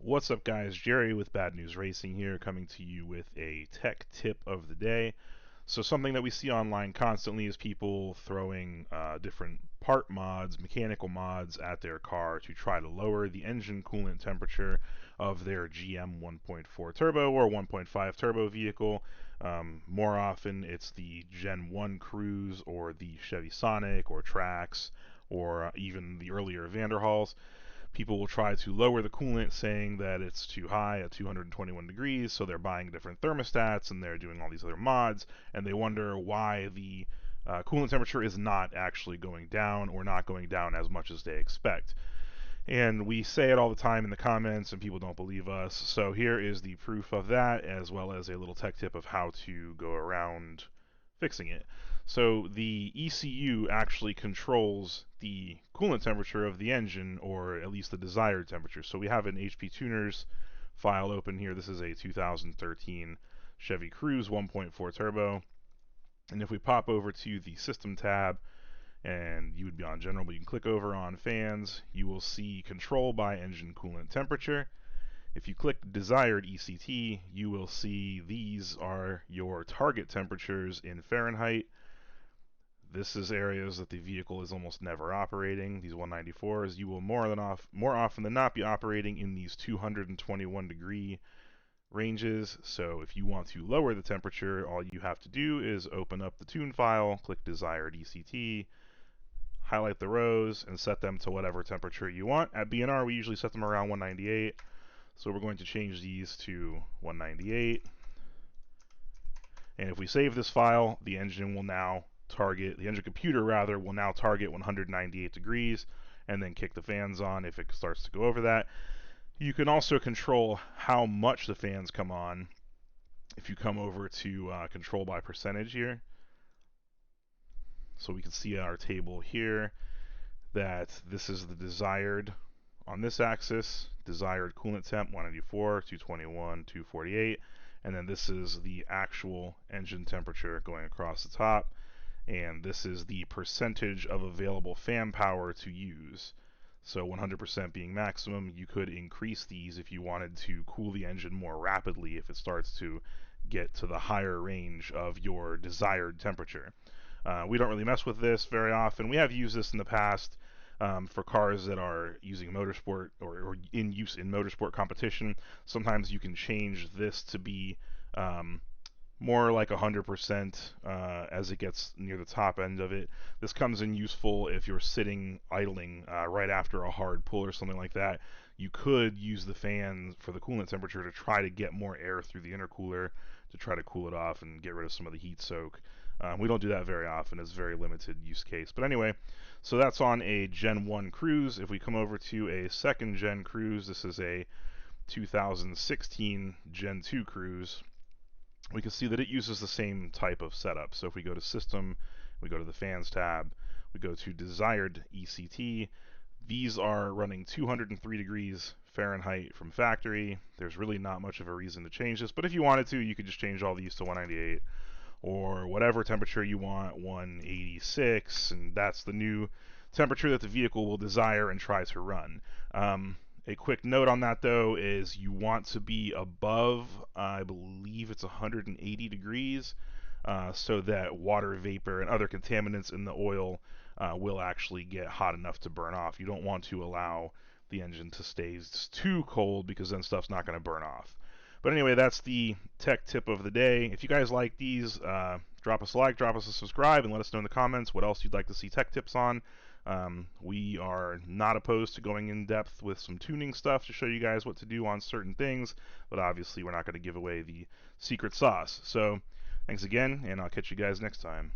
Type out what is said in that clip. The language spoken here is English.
What's up, guys? Jerry with Bad News Racing here, coming to you with a tech tip of the day. So something that we see online constantly is people throwing different part mods, mechanical mods at their car to try to lower the engine coolant temperature of their GM 1.4 turbo or 1.5 turbo vehicle. More often it's the Gen 1 Cruze or the Chevy Sonic or Trax or even the earlier Vanderhals. People will try to lower the coolant saying that it's too high at 221 degrees, so they're buying different thermostats and they're doing all these other mods, and they wonder why the coolant temperature is not actually going down or not going down as much as they expect. And we say it all the time in the comments and people don't believe us, so here is the proof of that, as well as a little tech tip of how to go around fixing it. So the ECU actually controls the coolant temperature of the engine, or at least the desired temperature. So we have an HP Tuners file open here. This is a 2013 Chevy Cruze 1.4 turbo. And if we pop over to the system tab, and you would be on general, but you can click over on fans, you will see control by engine coolant temperature. If you click desired ECT, you will see these are your target temperatures in Fahrenheit. This is areas that the vehicle is almost never operating. These 194s, you will more often than not be operating in these 221 degree ranges. So if you want to lower the temperature, all you have to do is open up the tune file, click desired ECT, highlight the rows, and set them to whatever temperature you want. At BNR, we usually set them around 198. So we're going to change these to 198. And if we save this file, the engine computer will now target 198 degrees, and then kick the fans on if it starts to go over that. You can also control how much the fans come on if you come over to control by percentage here. So we can see our table here that this is the desired on this axis, desired coolant temp 194, 221, 248, and then this is the actual engine temperature going across the top, and this is the percentage of available fan power to use. So 100% being maximum, you could increase these if you wanted to cool the engine more rapidly if it starts to get to the higher range of your desired temperature. We don't really mess with this very often. We have used this in the past for cars that are using motorsport or in use in motorsport competition. Sometimes you can change this to be more like 100% as it gets near the top end of it. This comes in useful if you're sitting idling right after a hard pull or something like that. You could use the fan for the coolant temperature to try to get more air through the intercooler to try to cool it off and get rid of some of the heat soak. We don't do that very often. It's a very limited use case. But anyway, so that's on a Gen 1 Cruze. If we come over to a second Gen Cruze, this is a 2016 Gen 2 Cruze. We can see that it uses the same type of setup. So if we go to System, we go to the Fans tab, we go to Desired ECT. These are running 203 degrees Fahrenheit from factory. There's really not much of a reason to change this, but if you wanted to, you could just change all these to 198 or whatever temperature you want, 186, and that's the new temperature that the vehicle will desire and try to run. A quick note on that though is you want to be above, I believe it's 180 degrees, so that water vapor and other contaminants in the oil will actually get hot enough to burn off. You don't want to allow the engine to stay too cold because then stuff's not going to burn off. But anyway, that's the tech tip of the day. If you guys like these, drop us a like, drop us a subscribe, and let us know in the comments what else you'd like to see tech tips on. We are not opposed to going in depth with some tuning stuff to show you guys what to do on certain things, but obviously we're not going to give away the secret sauce. So thanks again, and I'll catch you guys next time.